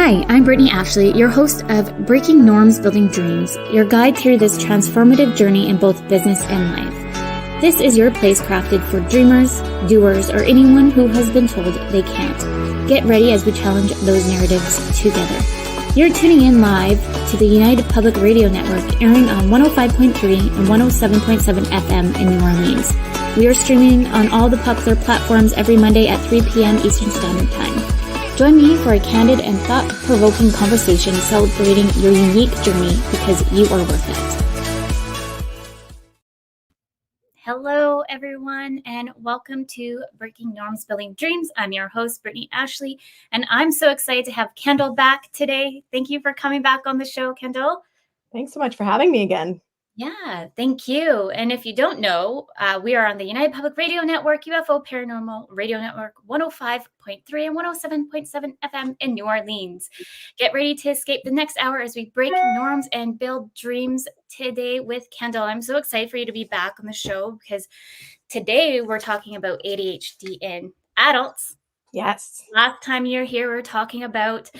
Hi, I'm Brittney Ashley, your host of Breaking Norms, Building Dreams, your guide through this transformative journey in both business and life. This is your place crafted for dreamers, doers, or anyone who has been told they can't. Get ready as we challenge those narratives together. You're tuning in live to the United Public Radio Network, airing on 105.3 and 107.7 FM in New Orleans. We are streaming on all the popular platforms every Monday at 3 p.m. Eastern Standard Time. Join me for a candid and thought-provoking conversation celebrating your unique journey because you are worth it. Hello, everyone, and welcome to Breaking Norms, Building Dreams. I'm your host, Brittney Ashley, and I'm so excited to have Kendall back today. Thank you for coming back on the show, Kendall. Thanks so much for having me again. Yeah, thank you. And if you don't know, we are on the United Public Radio Network, UFO Paranormal Radio Network, 105.3 and 107.7 FM in New Orleans. Get ready to escape the next hour as we break norms and build dreams today with Kendall. I'm so excited for you to be back on the show because today we're talking about ADHD in adults. Yes. Last time you were here, we were talking about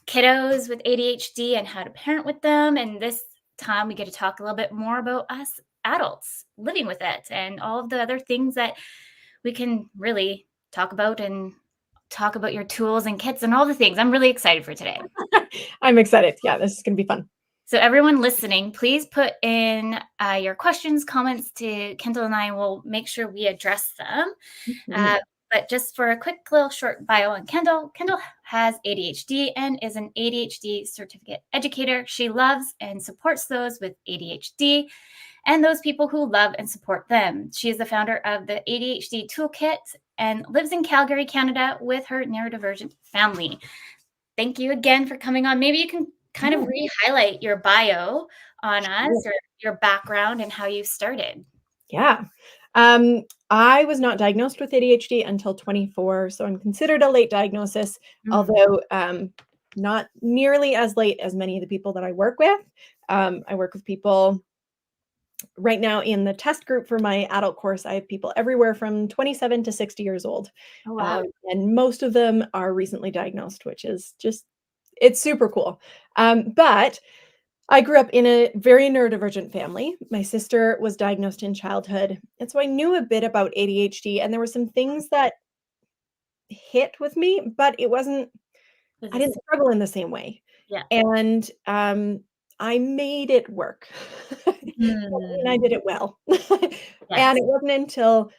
kiddos with ADHD and how to parent with them. And this time we get to talk a little bit more about us adults living with it and all of the other things that we can really talk about and talk about your tools and kits and all the things. I'm really excited for today. I'm excited. Yeah, this is going to be fun. So everyone listening, please put in your questions, comments to Kendall and I will make sure we address them. Mm-hmm. But just for a quick little short bio on Kendall, Kendall has ADHD and is an ADHD Certificate Educator. She loves and supports those with ADHD and those people who love and support them. She is the founder of the ADHD Toolkit and lives in Calgary, Canada with her neurodivergent family. Thank you again for coming on. Maybe you can kind of re-highlight your bio on us or your background and how you started. Yeah. I was not diagnosed with ADHD until 24, so I'm considered a late diagnosis, although not nearly as late as many of the people that I work with. I work with people right now in the test group for my adult course. I have people everywhere from 27 to 60 years old. Oh, wow. And most of them are recently diagnosed, which is it's super cool. But I grew up in a very neurodivergent family. My sister was diagnosed in childhood, and so I knew a bit about ADHD, and there were some things that hit with me, but I didn't struggle in the same way. Yeah. And I made it work. And I did it well. And it wasn't until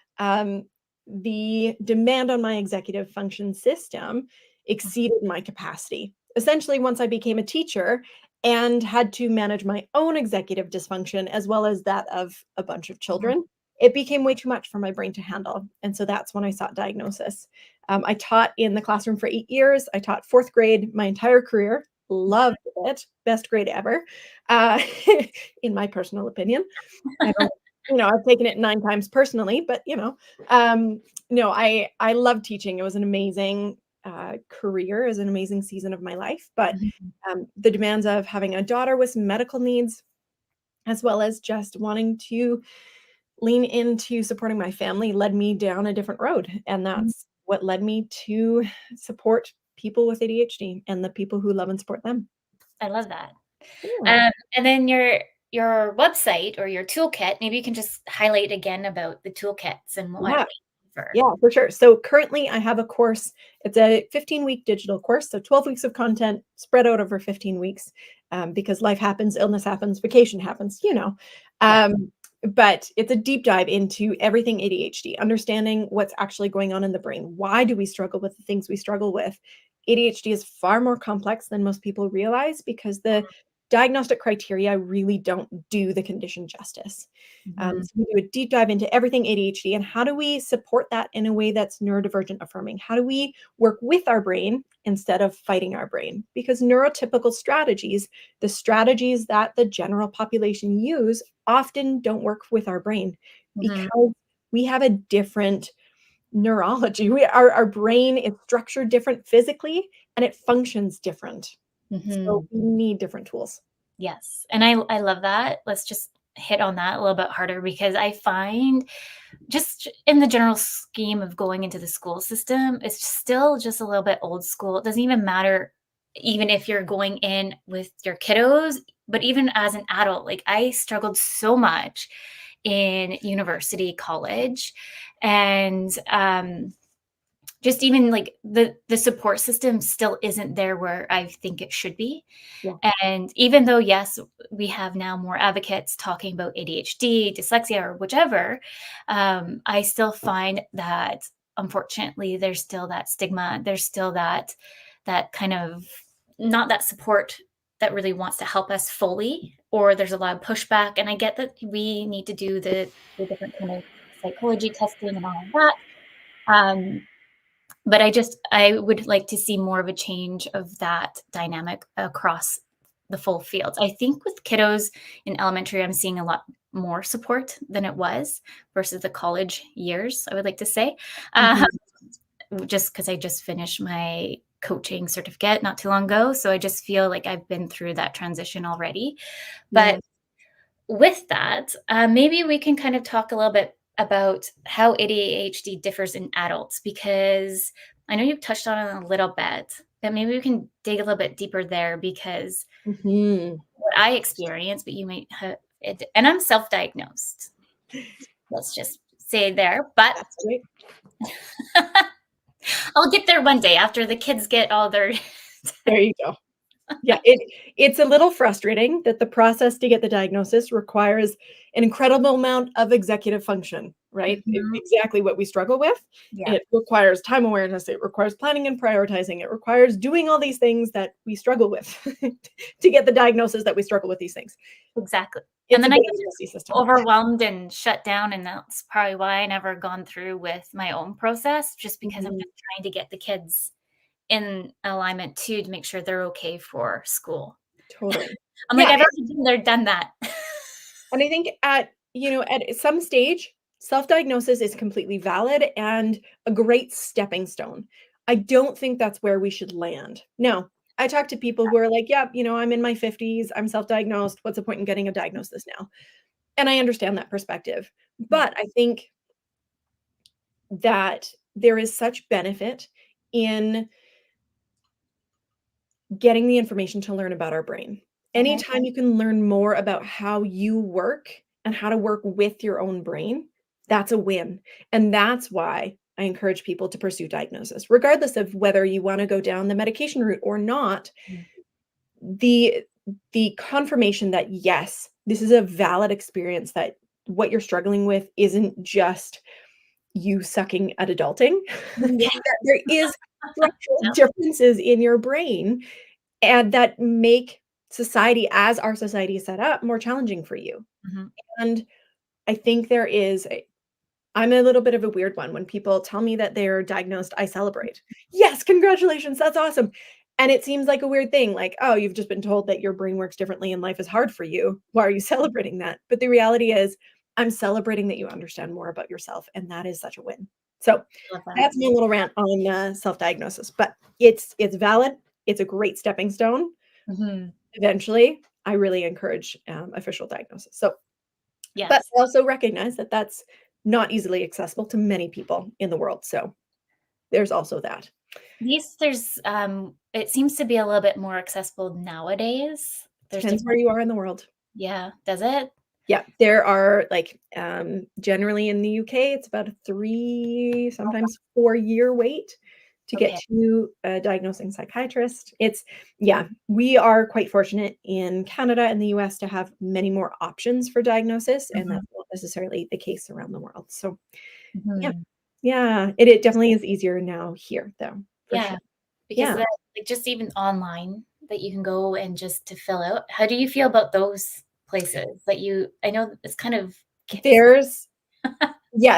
the demand on my executive function system exceeded my capacity. Essentially, once I became a teacher and had to manage my own executive dysfunction as well as that of a bunch of children, it became way too much for my brain to handle. And so that's when I sought diagnosis. I taught in the classroom for 8 years. I taught fourth grade my entire career. Loved it. Best grade ever, in my personal opinion. I've taken it 9 times personally, but no, I love teaching. It was an amazing career. It was an amazing season of my life. But the demands of having a daughter with some medical needs, as well as just wanting to lean into supporting my family, led me down a different road. And that's what led me to support people with ADHD and the people who love and support them. I love that. Yeah. And then your website or your toolkit, maybe you can just highlight again about the toolkits and what. Yeah, for sure. So currently I have a course. It's a 15-week digital course. So 12 weeks of content spread out over 15 weeks because life happens, illness happens, vacation happens, But it's a deep dive into everything ADHD, understanding what's actually going on in the brain. Why do we struggle with the things we struggle with? ADHD is far more complex than most people realize because the diagnostic criteria really don't do the condition justice. So we do a deep dive into everything ADHD and how do we support that in a way that's neurodivergent affirming? How do we work with our brain instead of fighting our brain? Because neurotypical strategies, the strategies that the general population use, often don't work with our brain because we have a different neurology. Our brain is structured different physically and it functions different. So we need different tools. Yes. And I love that. Let's just hit on that a little bit harder, because I find just in the general scheme of going into the school system, it's still just a little bit old school. It doesn't even matter, even if you're going in with your kiddos, but even as an adult, like I struggled so much in university, college, and just even like the support system still isn't there where I think it should be. Yeah. And even though, yes, we have now more advocates talking about ADHD, dyslexia, or whichever, I still find that unfortunately there's still that stigma. There's still that kind of not that support that really wants to help us fully, or there's a lot of pushback. And I get that we need to do the different kind of psychology testing and all of that. But I would like to see more of a change of that dynamic across the full fields. I think with kiddos in elementary, I'm seeing a lot more support than it was versus the college years, I would like to say. Just because I just finished my coaching certificate not too long ago. So I just feel like I've been through that transition already. But with that, maybe we can kind of talk a little bit about how ADHD differs in adults, because I know you've touched on it a little bit, but maybe we can dig a little bit deeper there, because what I experienced, but you might have it, and I'm self-diagnosed. Let's just say there, but That's great. I'll get there one day after the kids get all their. There you go. Yeah, it's a little frustrating that the process to get the diagnosis requires an incredible amount of executive function, right? Exactly what we struggle with. Yeah. It requires time awareness. It requires planning and prioritizing. It requires doing all these things that we struggle with to get the diagnosis that we struggle with these things. Exactly. It's and then a I bit of a get messy system. overwhelmed and shut down. And that's probably why I never gone through with my own process, just because I'm just trying to get the kids in alignment too, to make sure they're okay for school. Totally. I'm like, I've already been there, done that. And I think at some stage, self-diagnosis is completely valid and a great stepping stone. I don't think that's where we should land. Now, I talk to people who are like, yeah, I'm in my 50s, I'm self-diagnosed. What's the point in getting a diagnosis now? And I understand that perspective. But I think that there is such benefit in getting the information to learn about our brain. Anytime you can learn more about how you work and how to work with your own brain, that's a win. And that's why I encourage people to pursue diagnosis, regardless of whether you want to go down the medication route or not. The confirmation that, yes, this is a valid experience, that what you're struggling with isn't just you sucking at adulting. That there is structural differences in your brain and that make society, as our society is set up, more challenging for you. And I think I'm a little bit of a weird one. When people tell me that they're diagnosed, I celebrate. Yes, congratulations, that's awesome. And it seems like a weird thing, like, oh, you've just been told that your brain works differently and life is hard for you. Why are you celebrating that? But the reality is, I'm celebrating that you understand more about yourself, and that is such a win. So that's my little rant on self-diagnosis, but it's valid. It's a great stepping stone. Eventually, I really encourage official diagnosis. So, but I also recognize that that's not easily accessible to many people in the world. So there's also that. It seems to be a little bit more accessible nowadays. Depends where you are in the world. Yeah. Does it? Yeah. There are generally in the UK, it's about a 3, sometimes 4-year wait to get to a diagnosing psychiatrist. We are quite fortunate in Canada and the US to have many more options for diagnosis, and that's not necessarily the case around the world. So it definitely is easier now here, though. Sure. Because just even online that you can go and just to fill out. How do you feel about those places that I know it's kind of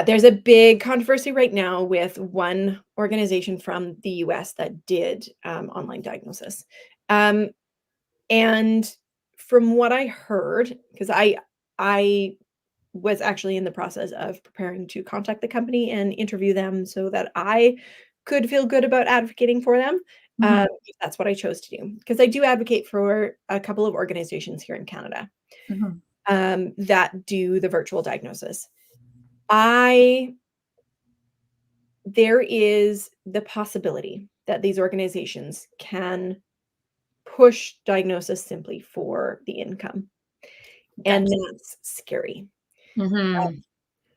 there's a big controversy right now with one organization from the US that did online diagnosis. And from what I heard, because I was actually in the process of preparing to contact the company and interview them so that I could feel good about advocating for them. That's what I chose to do, because I do advocate for a couple of organizations here in Canada. that do the virtual diagnosis. There is the possibility that these organizations can push diagnosis simply for the income, and that's scary. Mm-hmm.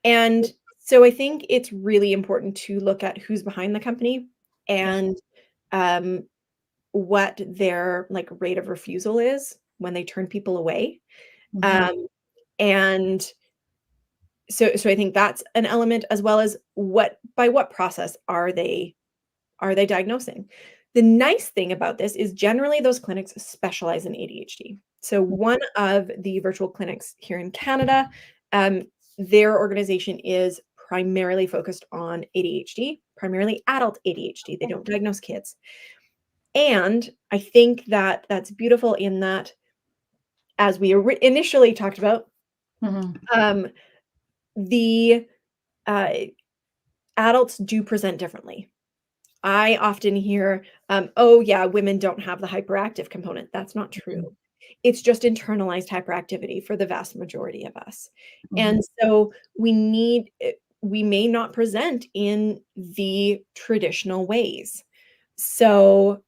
And so I think it's really important to look at who's behind the company and um, what their like rate of refusal is when they turn people away. Mm-hmm. Um, and so I think that's an element, as well as by what process are they diagnosing. The nice thing about this is generally those clinics specialize in ADHD. So one of the virtual clinics here in Canada, um, their organization is primarily focused on ADHD, primarily adult ADHD. They don't diagnose kids. And I think that that's beautiful in that, as we initially talked about, Mm-hmm. um, the uh, adults do present differently. I often hear, "Oh, yeah, women don't have the hyperactive component." That's not true. It's just internalized hyperactivity for the vast majority of us. Mm-hmm. And so we may not present in the traditional ways. So,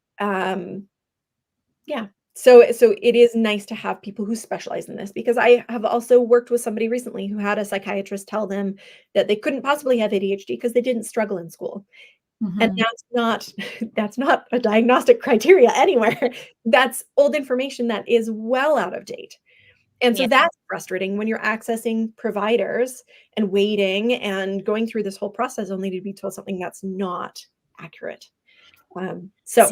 yeah. So it is nice to have people who specialize in this, because I have also worked with somebody recently who had a psychiatrist tell them that they couldn't possibly have ADHD because they didn't struggle in school. And Mm-hmm. that's not that's not a diagnostic criteria anywhere. That's old information that is well out of date. And so Yeah. that's frustrating when you're accessing providers and waiting and going through this whole process only to be told something that's not accurate. So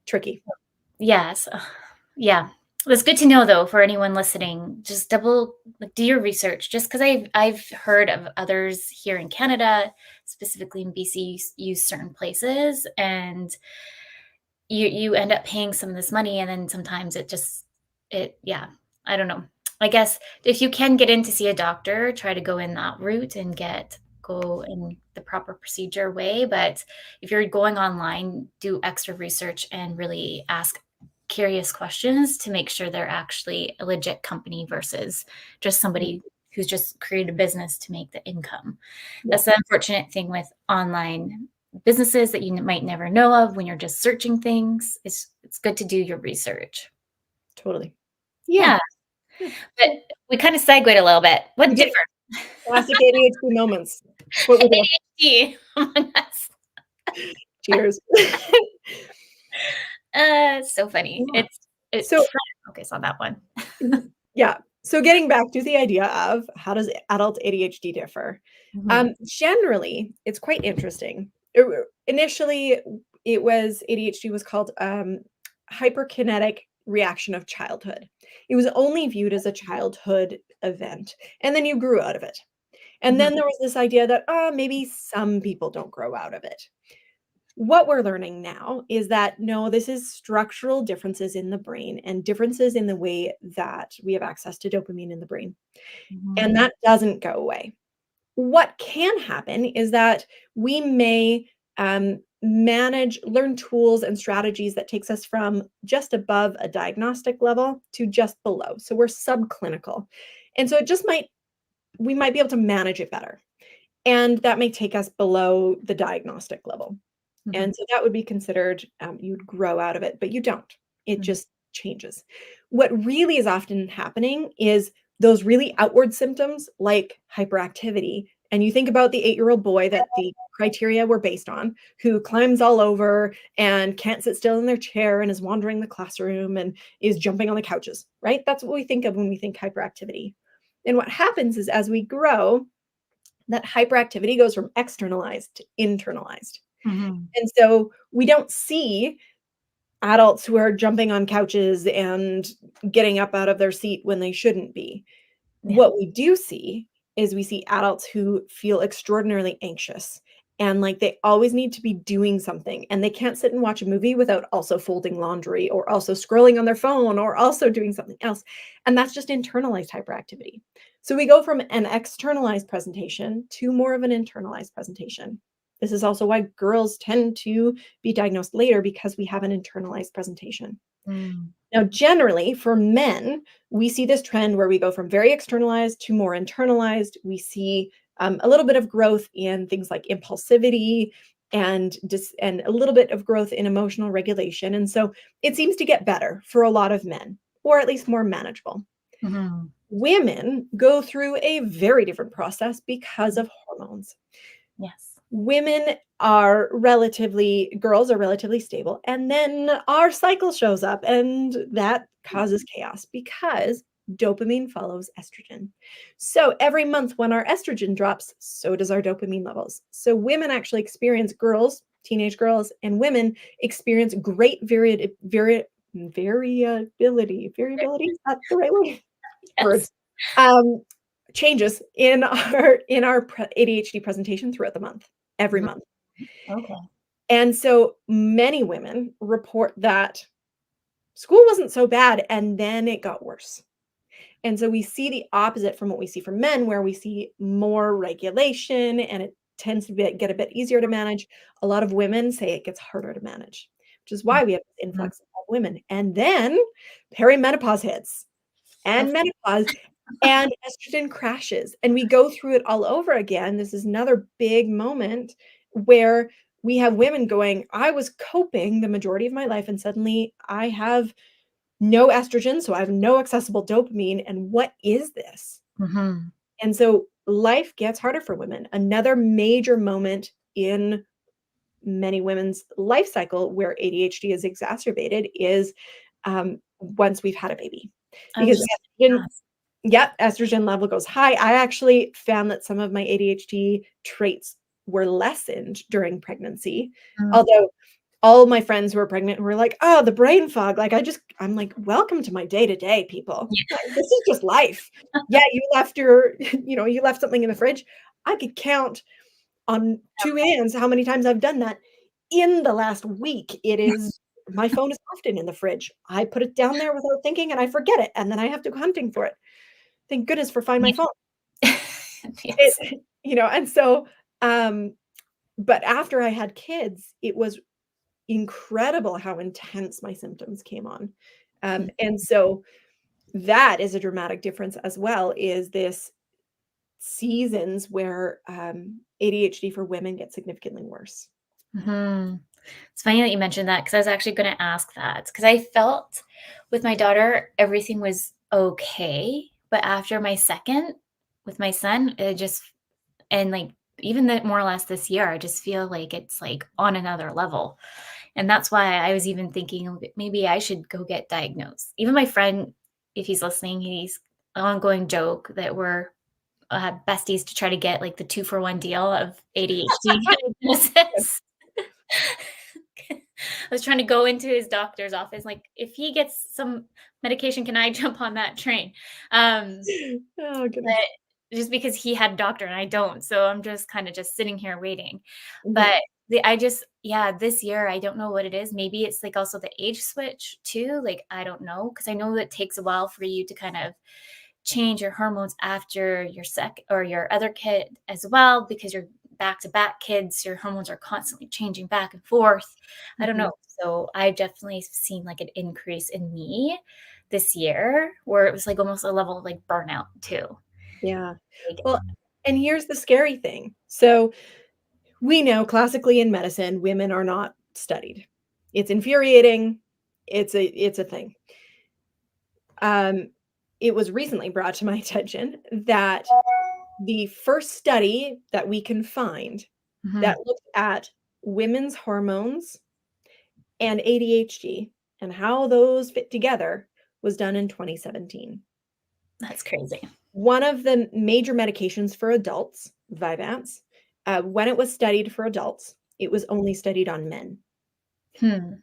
tricky. Yes. Yeah. It's good to know though for anyone listening. Just do your research. Just because I've heard of others here in Canada, specifically in BC, use certain places, and you end up paying some of this money, and then sometimes yeah. I don't know. I guess if you can get in to see a doctor, try to go in that route and go in the proper procedure way. But if you're going online, do extra research and really ask curious questions to make sure they're actually a legit company versus just somebody who's just created a business to make the income. Yeah, That's the unfortunate thing with online businesses that you might never know of when you're just searching things. It's good to do your research. totally. Yeah. Yeah, Yeah. but we kind of segued a little bit. We What did differs? classic ADHD moments. It's what we do. ADHD among us. Cheers. So funny. Yeah. It's So trying to focus on that one. yeah. So getting back to the idea of how does adult ADHD differ? Mhm. Generally, it's quite interesting. Initially, ADHD was called hyperkinetic reaction of childhood. It was only viewed as a childhood event, and then you grew out of it. And Mhm. then there was this idea that maybe some people don't grow out of it. What we're learning now is that no, this is structural differences in the brain and differences in the way that we have access to dopamine in the brain. And Mhm. that doesn't go away. What can happen is that we may learn tools and strategies that takes us from just above a diagnostic level to just below. So we're subclinical. And so we might be able to manage it better. And that may take us below the diagnostic level. Mhm. And so that would be considered, you'd grow out of it, but you don't. It Mhm. just changes. What really is often happening is those really outward symptoms like hyperactivity. And you think about the 8-year-old boy that the criteria were based on, who climbs all over and can't sit still in their chair and is wandering the classroom and is jumping on the couches, right? That's what we think of when we think hyperactivity. And what happens is as we grow, that hyperactivity goes from externalized to internalized. Mhm. And so we don't see adults who are jumping on couches and getting up out of their seat when they shouldn't be. Yeah. What we do see is we see adults who feel extraordinarily anxious and like they always need to be doing something, and they can't sit and watch a movie without also folding laundry or also scrolling on their phone or also doing something else. And that's just internalized hyperactivity. So we go from an externalized presentation to more of an internalized presentation. This is also why girls tend to be diagnosed later, because we have an internalized presentation. Mm. Now, generally, for men, we see this trend where we go from very externalized to more internalized. We see a little bit of growth in things like impulsivity and a little bit of growth in emotional regulation. And so it seems to get better for a lot of men, or at least more manageable. Mhm. Women go through a very different process because of hormones. Yes. Girls are relatively stable, and then our cycle shows up, and that causes chaos because dopamine follows estrogen. So every month when our estrogen drops, so does our dopamine levels. So women actually experience teenage girls and women experience great variability. Variability, is that the right way? Yes. Words. Um, Changes in our ADHD presentation throughout the month, every Mhm. month. Okay. And so many women report that school wasn't so bad and then it got worse. And so we see the opposite from what we see from men, where we see more regulation and it tends to get a bit easier to manage. A lot of women say it gets harder to manage, which is why we have this Mhm. influx of women. And then perimenopause hits and Of menopause and estrogen crashes, and we go through it all over again. This is another big moment where we have women going, I was coping the majority of my life, and suddenly I have no estrogen, so I have no accessible dopamine. And what is this? Mhm. And so life gets harder for women. Another major moment in many women's life cycle where ADHD is exacerbated is once we've had a baby. I was Because just estrogen gonna ask. Yep, estrogen level goes high. I actually found that some of my ADHD traits were lessened during pregnancy, Mm. although all my friends who were pregnant were like, "Oh, the brain fog." I'm like, "Welcome to my day-to-day, people. Like, this is just life." Yeah, you left your you left something in the fridge. I could count on 2 hands how many times I've done that in the last week. My phone is often in the fridge. I put it down there without thinking, and I forget it, and then I have to go hunting for it. Thank goodness for Find My Yeah. Phone. Yes. It and so, um, but after I had kids, it was incredible how intense my symptoms came on. Mm. And so that is a dramatic difference as well, is this seasons where, ADHD for women gets significantly worse. Mhm. It's funny that you mentioned that because I was actually gonna ask that because I felt with my daughter, everything was okay, but after my second, with my son, it just and, like, even that more or less this year, I just feel like it's, like, on another level, and that's why I was even thinking, "Okay, maybe I should go get diagnosed." Even my friend, if he's listening, he's an ongoing joke that we're, besties to try to get, like, the 2 for 1 deal of ADHD diagnosis. I was trying to go into his doctor's office, like, "If he gets some medication, can I jump on that train?" Um, Oh, goodness. but just because he had a doctor and I don't, so I'm just kinda just sitting here waiting. Mhm. But this year, I don't know what it is. Maybe it's, like, also the age switch too, like, I don't know, because I know it takes a while for you to kind of change your hormones after your sec or your other kid as well because you're back-to-back kids, your hormones are constantly changing back and forth. I don't Mhm. know. So I've definitely seen like an increase in me this year where it was like almost a level of like burnout too. Yeah. Like, Well, and here's the scary thing. So we know classically in medicine, women are not studied. It's infuriating. It's a thing. Um, it was recently brought to my attention that the first study that we can find mhm, that looked at women's hormones and ADHD and how those fit together was done in 2017. that's crazy. One of the major medications for adults, Vyvanse, when it was studied for adults, it was only studied on men. Hmm.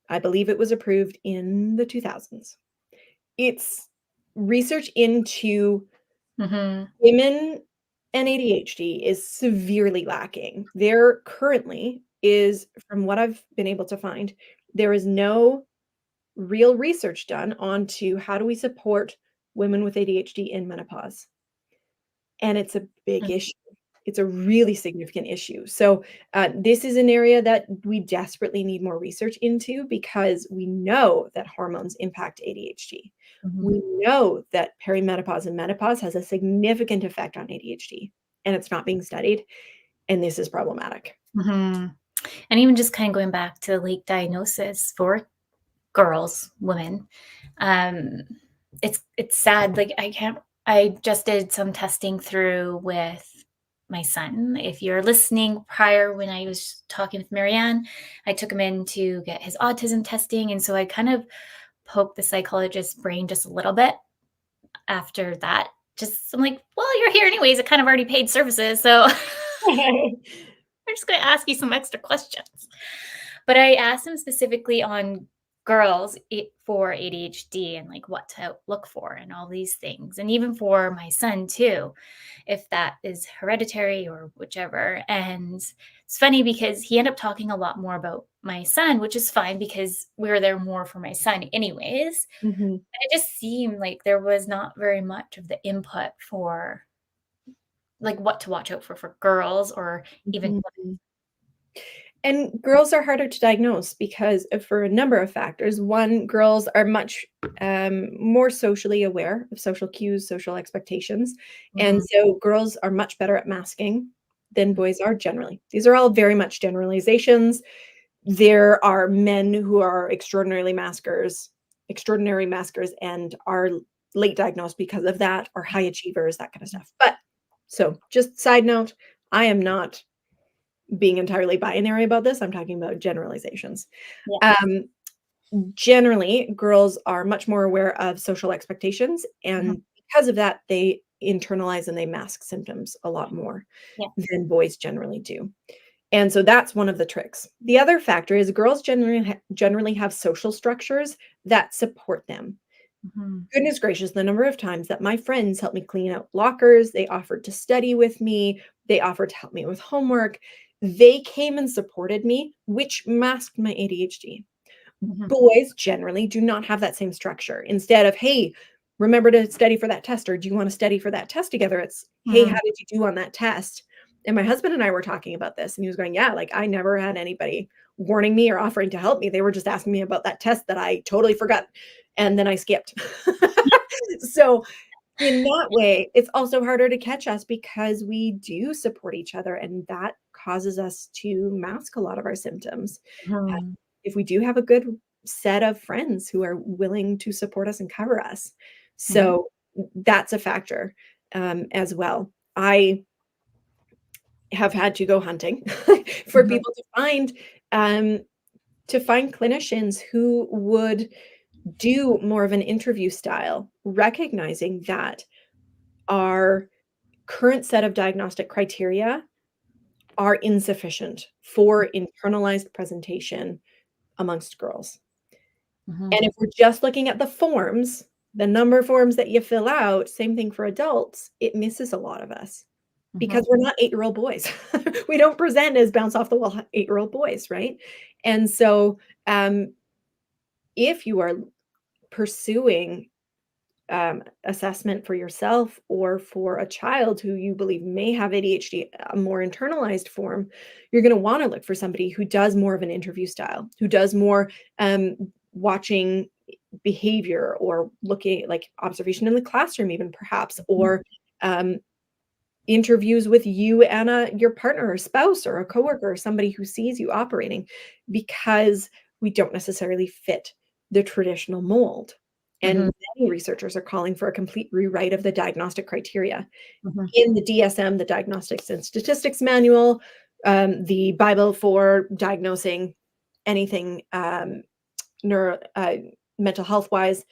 I believe it was approved in the 2000s. It's research into Mhm. women and ADHD is severely lacking. There currently is, from what I've been able to find, there is no real research done onto how do we support women with ADHD in menopause. And it's a big Mm. issue. It's a really significant issue. So this is an area that we desperately need more research into because we know that hormones impact ADHD. Mhm. We know that perimenopause and menopause has a significant effect on ADHD, and it's not being studied, and this is problematic. Mhm. And even just kind of going back to late diagnosis for girls, women, um, it's sad. Like I just did some testing through with my son. If you're listening prior when I was talking with Marianne, I took him in to get his autism testing. And so I kind of poked the psychologist's brain just a little bit after that. Just I'm like, well, you're here anyways. It kind of already paid services. So I'm just going to ask you some extra questions. But I asked him specifically on girls for ADHD and like what to look for and all these things. And even for my son too, if that is hereditary or whichever. And it's funny because he ended up talking a lot more about my son, which is fine because we were there more for my son anyways. Mhm. And it just seemed like there was not very much of the input for like what to watch out for girls or even Mhm. And girls are harder to diagnose because for a number of factors. One, girls are much more socially aware of social cues, social expectations. And women. so girls are much better at masking than boys are generally. These are all very much generalizations. There are men who are extraordinary maskers, and are late diagnosed because of that, or high achievers, that kind of stuff. But so just side note, I am not being entirely binary about this. I'm talking about generalizations. Yeah. Um, Generally, girls are much more aware of social expectations, Mhm. and because of that, they internalize and they mask symptoms a lot more Yeah. than boys generally do. And so that's one of the tricks. The other factor is girls generally have social structures that support them. Mhm. Goodness gracious, the number of times that my friends helped me clean out lockers, they offered to study with me, they offered to help me with homework. They came and supported me, which masked my ADHD. Mhm. Boys generally do not have that same structure. Instead of, "Hey, remember to study for that test," or "Do you wanna study for that test together?" It's, "Hey, how Mhm. did you do on that test?" And my husband and I were talking about this, and he was going, "Yeah, like, I never had anybody warning me or offering to help me. They were just asking me about that test that I totally forgot, and then I skipped." So, in that way, it's also harder to catch us because we do support each other, and that causes us to mask a lot of our symptoms. Uh, Mhm. if we do have a good set of friends who are willing to support us and cover us. Mhm. So that's a factor, as well. I have had to go hunting for Mhm. people um, to find clinicians who would do more of an interview style, recognizing that our current set of diagnostic criteria are insufficient for internalized presentation amongst girls. Mhm. And if we're just looking at the forms, the number of forms that you fill out, same thing for adults, it misses a lot of us because Mhm. we're not 8-year-old boys. We don't present as bounce off the wall 8-year-old boys, right? And so, if you are pursuing assessment for yourself or for a child who you believe may have ADHD, a more internalized form, you're going to want to look for somebody who does more of an interview style, who does more watching behavior or looking like observation in the classroom, even perhaps, Mhm. or um, interviews with you and your partner or spouse or a coworker or somebody who sees you operating, because we don't necessarily fit the traditional mold. Mhm. And many researchers are calling for a complete rewrite of the diagnostic criteria Mhm. in the DSM, the Diagnostics and Statistics Manual, the Bible for diagnosing anything neuro, mental health wise.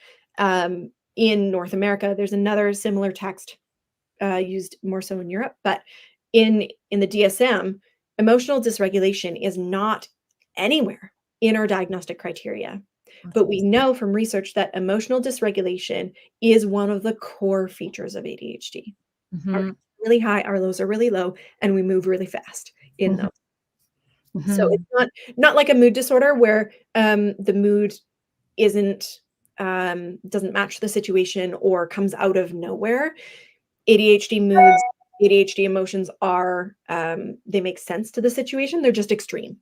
In North America, there's another similar text used more so in Europe, but in the DSM, emotional dysregulation is not anywhere in our diagnostic criteria. But we know from research that emotional dysregulation is one of the core features of ADHD. Our highs Mhm. are really high, our lows are really low, and we move really fast in Mhm. those. So it's Mhm. not like a mood disorder where the mood isn't doesn't match the situation or comes out of nowhere. ADHD moods ADHD emotions are, they make sense to the situation. They're just extreme.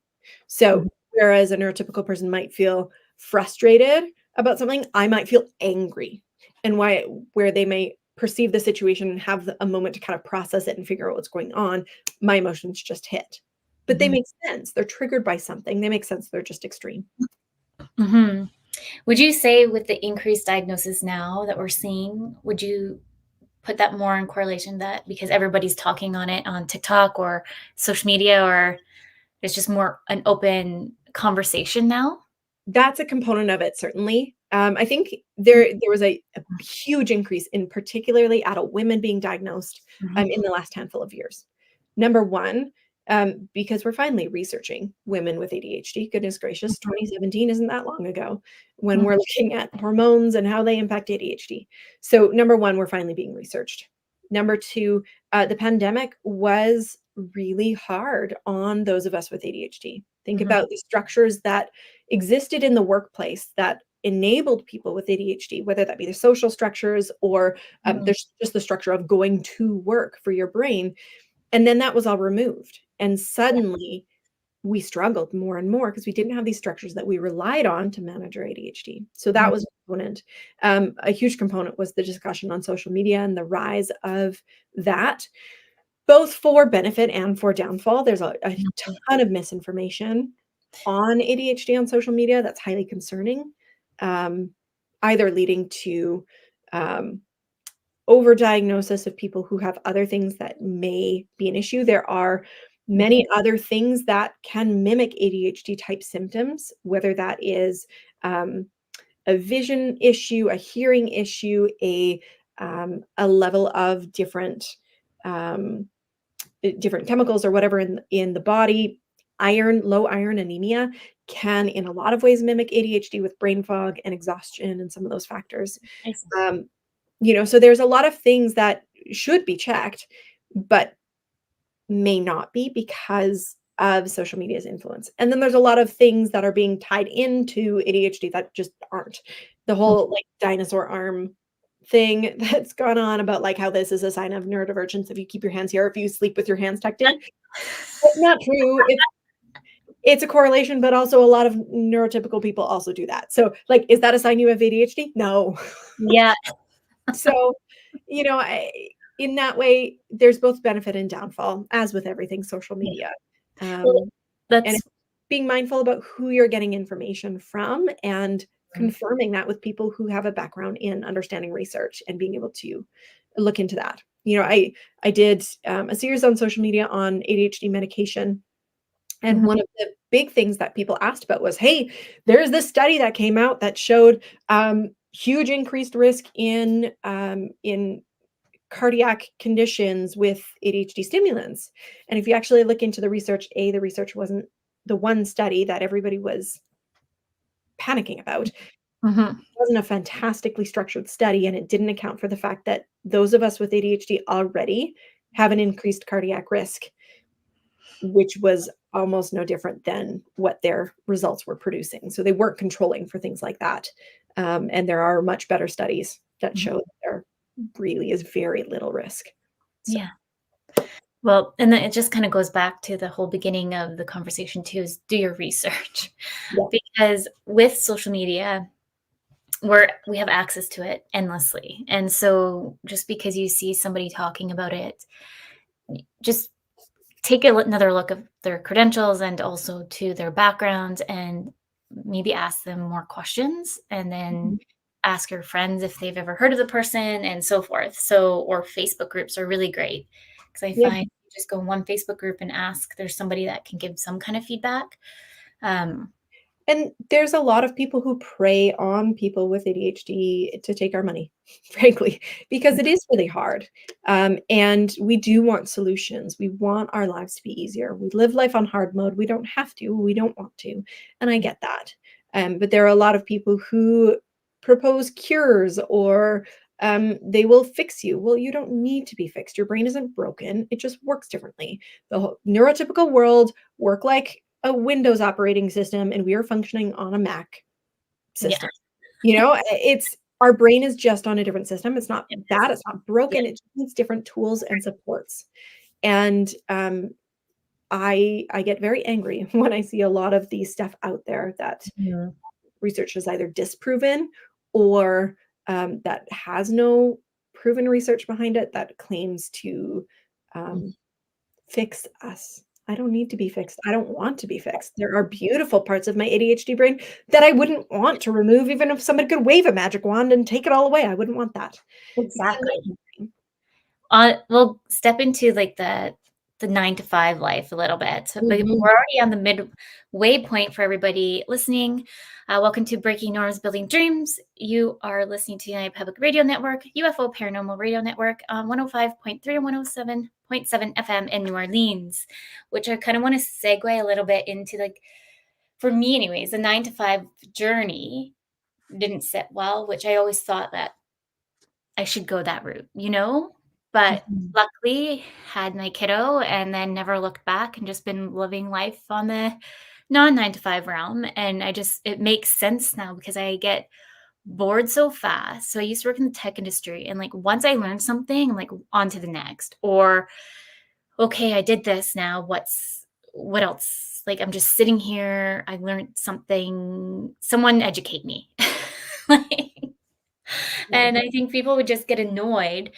So whereas a neurotypical person might feel frustrated about something, I might feel angry. And where they may perceive the situation and have a moment to kind of process it and figure out what's going on, my emotions just hit. But they make sense. They're triggered by something. They make sense. They're just extreme. Would you say with the increased diagnosis now that we're seeing, would you put that more in correlation that because everybody's talking on it on TikTok or social media, or it's just more an open conversation now? That's a component of it, certainly. I think there was a huge increase in particularly adult women being diagnosed in the last handful of years. Number one, because we're finally researching women with ADHD. Goodness gracious, 2017 isn't that long ago when we're looking at hormones and how they impact ADHD. So number one, we're finally being researched. Number two, the pandemic was really hard on those of us with ADHD. Think about the structures that existed in the workplace that enabled people with ADHD, whether that be the social structures or there's just the structure of going to work for your brain. And then that was all removed. And suddenly we struggled more and more because we didn't have these structures that we relied on to manage our ADHD. So that was a component. A huge component was the discussion on social media and the rise of that, both for benefit and for downfall. There's a ton of misinformation on ADHD on social media that's highly concerning, either leading to overdiagnosis of people who have other things that may be an issue. There are many other things that can mimic ADHD type symptoms, whether that is a vision issue, a hearing issue, a level of different chemicals or whatever in the body. Low iron anemia can in a lot of ways mimic ADHD with brain fog and exhaustion and some of those factors. So there's a lot of things that should be checked, but may not be because of social media's influence. And then there's a lot of things that are being tied into ADHD that just aren't. The whole like dinosaur arm thing that's gone on about like how this is a sign of neurodivergence if you keep your hands here, if you sleep with your hands tucked in. It's not true. It's a correlation, but also a lot of neurotypical people also do that. So like, is that a sign you have ADHD? No. Yeah. So, in that way, there's both benefit and downfall, as with everything social media. And being mindful about who you're getting information from and confirming that with people who have a background in understanding research and being able to look into that. I did a series on social media on ADHD medication. And one of the big things that people asked about was, hey, there's this study that came out that showed huge increased risk in cardiac conditions with ADHD stimulants. And if you actually look into the research, the research wasn't the one study that everybody was panicking about. It wasn't a fantastically structured study, and it didn't account for the fact that those of us with ADHD already have an increased cardiac risk, which was almost no different than what their results were producing. So they weren't controlling for things like that. And there are much better studies that show that there really is very little risk. So. Yeah. Well, and then it just kind of goes back to the whole beginning of the conversation too, is do your research. Because with social media, we have access to it endlessly. And so just because you see somebody talking about it, just take another look at their credentials and also to their background and maybe ask them more questions, and then ask your friends if they've ever heard of the person and so forth. Or Facebook groups are really great because I find you just go in one Facebook group and ask, there's somebody that can give some kind of feedback. And there's a lot of people who prey on people with ADHD to take our money, frankly, because it is really hard. And we do want solutions. We want our lives to be easier. We live life on hard mode. We don't have to. We don't want to. And I get that. But there are a lot of people who propose cures or they will fix you. Well, you don't need to be fixed. Your brain isn't broken. It just works differently. The whole neurotypical world work like a Windows operating system, and we are functioning on a Mac system. It's Our brain is just on a different system. It's not It bad. is. It's not broken. Yeah. It just needs different tools and supports. And I get very angry when I see a lot of the stuff out there that Mhm. research has either disproven or that has no proven research behind it that claims to um, fix us. I don't need to be fixed. I don't want to be fixed. There are beautiful parts of my ADHD brain that I wouldn't want to remove, even if somebody could wave a magic wand and take it all away. I wouldn't want that. Because I Exactly. love my brain. We'll step into like the 9 to 5 life a little bit. But Mhm. we're already on the midway point for everybody listening. Welcome to Breaking Norms, Building Dreams. You are listening to United Public Radio Network, UFO Paranormal Radio Network on 105.3 and 107.7 FM in New Orleans, which I kind of want to segue a little bit into, like, for me anyways, the 9 to 5 journey didn't sit well, which I always thought that I should go that route, you know? But Mhm. luckily had my kiddo and then never looked back and just been living life on the non 9 to 5 realm. And it makes sense now because I get bored so fast. So I used to work in the tech industry, and like once I learned something, I'm like on to the next. Or, okay, I did this now. What else? Like I'm just sitting here. I learned something. Someone educate me. Like, Yeah. and I think people would just get annoyed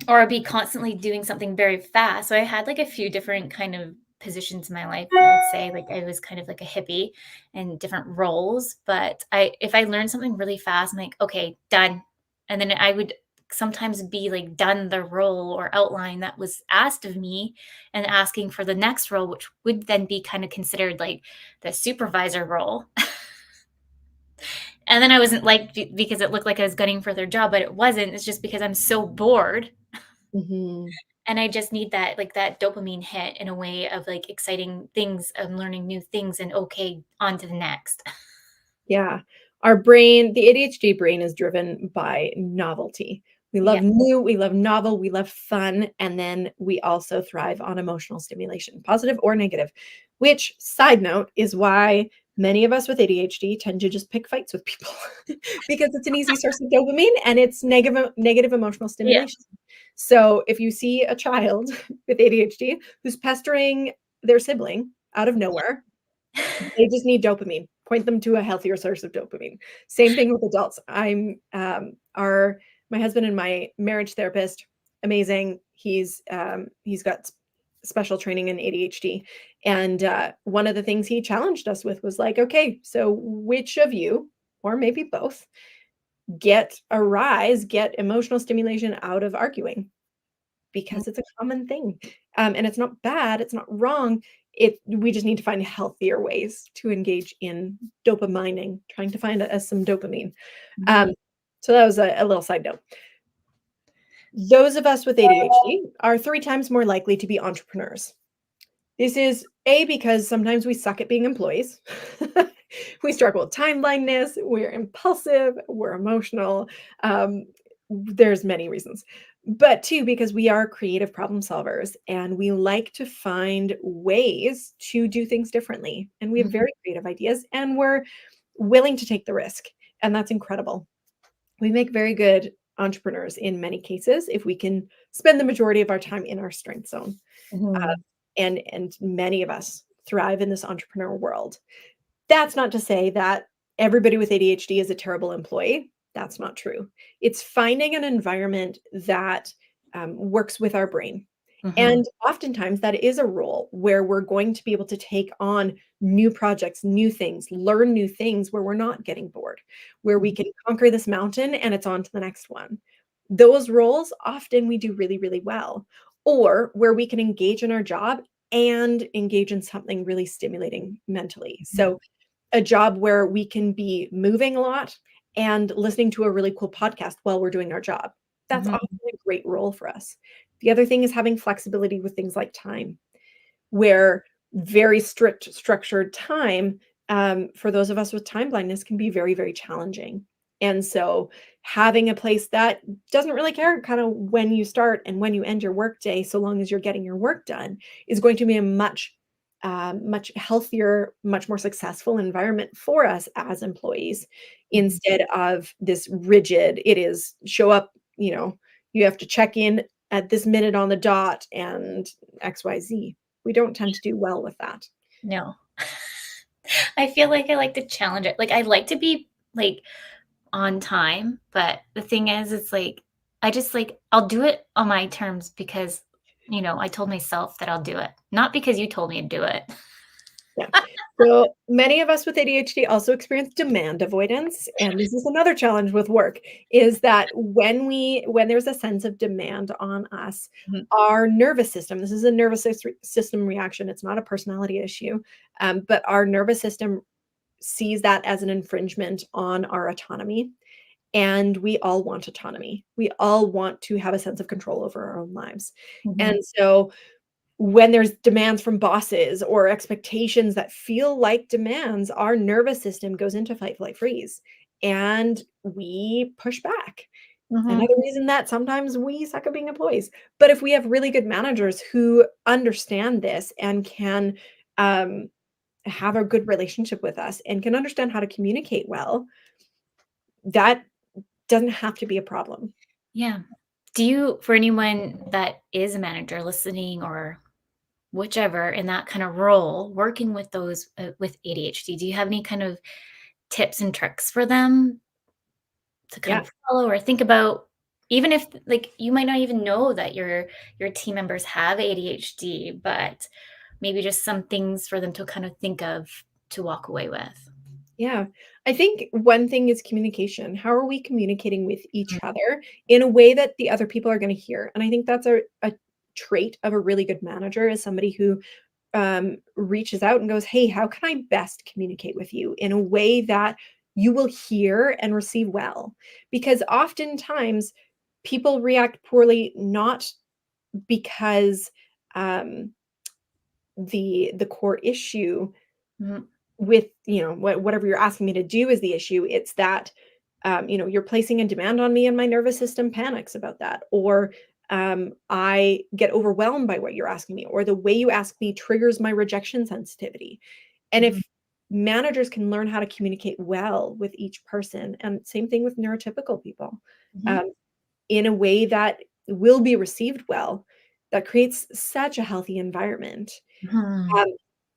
or be constantly doing something very fast. So I had like a few different kind of positions in my life. I would say like I was kind of like a hippie in different roles. But if I learned something really fast, I'm like, okay, done. And then I would sometimes be like done the role or outline that was asked of me and asking for the next role, which would then be kind of considered like the supervisor role. And then I wasn't like because it looked like I was gunning for their job, but it wasn't. It's just because I'm so bored Mhm. and I just need that, like, that dopamine hit in a way of, like, exciting things and learning new things and, okay, on to the next. Yeah. Our brain, the ADHD brain is driven by novelty. We Yeah. love new, we love novel, we love fun, and then we also thrive on emotional stimulation, positive or negative, which, side note, is why many of us with ADHD tend to just pick fights with people because it's an easy source of dopamine and it's negative emotional Yeah. stimulation. So if you see a child with ADHD who's pestering their sibling out of nowhere, they just need dopamine. Point them to a healthier source of dopamine. Same thing with adults. Our my husband and my marriage therapist, amazing. He's got special training in ADHD, and one of the things he challenged us with was like, okay, so which of you, or maybe both, get emotional stimulation out of arguing? Mm, Because it's a common thing. And it's not bad, it's not wrong. We just need to find healthier ways to engage in dopamining, trying to find some dopamine. mhm, Um, so that was a little side note. Those of us with ADHD are 3 times more likely to be entrepreneurs. This is A, because sometimes we suck at being employees. We struggle with time blindness, we're impulsive, we're emotional. There's many reasons. But 2, because we are creative problem solvers and we like to find ways to do things differently. And we have mhm, very creative ideas and we're willing to take the risk. And that's incredible. We make very good entrepreneurs in many cases if we can spend the majority of our time in our strength zone. Uh, mhm, and many of us thrive in this entrepreneur world. That's not to say that everybody with ADHD is a terrible employee. That's not true. It's finding an environment that works with our brain. mhm, And oftentimes that is a role where we're going to be able to take on new projects, new things, learn new things where we're not getting bored, where we mhm, can conquer this mountain and it's on to the next one. Those roles often we do really, really well, or where we can engage in our job and engage in something really stimulating mentally. mhm, So a job where we can be moving a lot and listening to a really cool podcast while we're doing our job. That's often mhm, a great role for us. The other thing is having flexibility with things like time, where very strict structured time, for those of us with time blindness can be very, very challenging. And so having a place that doesn't really care kind of when you start and when you end your workday, so long as you're getting your work done, is going to be a much much healthier, much more successful environment for us as employees, instead of this rigid, it is show up, you have to check in at this minute on the dot and XYZ. We don't tend to do well with that. No. I feel like I like to challenge it. Like, I like to be, like, on time, but the thing is, it's like, I just, like, I'll do it on my terms because, I told myself that I'll do it, not because you told me to do it. Yeah. So many of us with ADHD also experience demand avoidance. And this is another challenge with work, is that when there's a sense of demand on us, Mhm. our nervous system, this is a nervous system reaction. It's not a personality issue. But our nervous system sees that as an infringement on our autonomy. And we all want autonomy. We all want to have a sense of control over our own lives. And Mhm. so when there's demands from bosses or expectations that feel like demands, our nervous system goes into fight, flight, freeze, and we push back. Mhm. Another reason that sometimes we suck at being employees. But if we have really good managers who understand this and can um, have a good relationship with us and can understand how to communicate well, that doesn't have to be a problem. Yeah. Do you, for anyone that is a manager listening or whichever in that kind of role, working with those with ADHD, do you have any kind of tips and tricks for them to kind Yeah. of follow or think about, even if, like, you might not even know that your team members have ADHD, but maybe just some things for them to kind of think of to walk away with? Yeah. I think one thing is communication. How are we communicating with each Mm. other in a way that the other people are going to hear? And I think that's a trait of a really good manager, is somebody who reaches out and goes, "Hey, how can I best communicate with you in a way that you will hear and receive well?" Because oftentimes people react poorly, not because um, the core issue Mhm. with, whatever you're asking me to do is the issue. It's that, you're placing a demand on me and my nervous system panics about that. Or I get overwhelmed by what you're asking me, or the way you ask me triggers my rejection sensitivity. And Mhm. if managers can learn how to communicate well with each person, and same thing with neurotypical people, Mhm. um, in a way that will be received well, that creates such a healthy environment. Mhm. Um,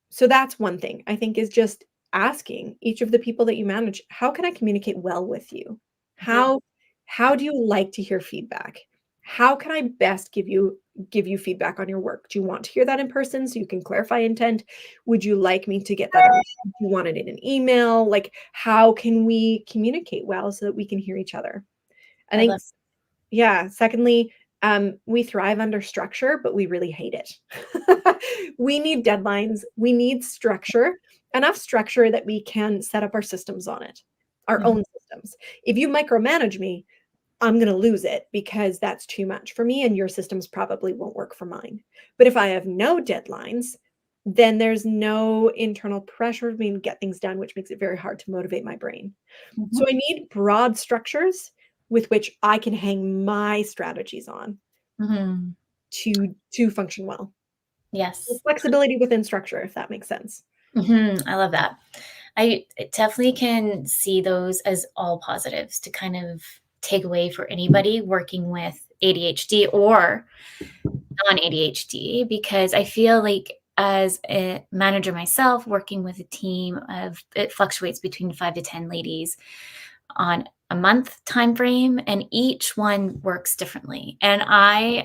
so that's one thing I think, is just asking each of the people that you manage, "How can I communicate well with you? Mhm. How do you like to hear feedback? How can I best give you feedback on your work? Do you want to hear that in person so you can clarify intent? Would you like me to get that on, do you want it in an email? Like, how can we communicate well so that we can hear each other?" I I think love. yeah. Secondly, we thrive under structure, but we really hate it. We need deadlines. We need structure, enough structure that we can set up our systems on it, our Mhm. own systems. If you micromanage me, I'm going to lose it because that's too much for me, and your systems probably won't work for mine. But if I have no deadlines, then there's no internal pressure for me to get things done, which makes it very hard to motivate my brain. So Mhm. I need broad structures with which I can hang my strategies on Mhm. to function well. So Yes. flexibility within structure, if that makes sense. I love that. I definitely can see those as all positives to kind of take away for anybody working with ADHD or non-ADHD, because I feel like as a manager myself, working with a team of, it fluctuates between 5 to 10 ladies on a month time frame, and each one works differently. And I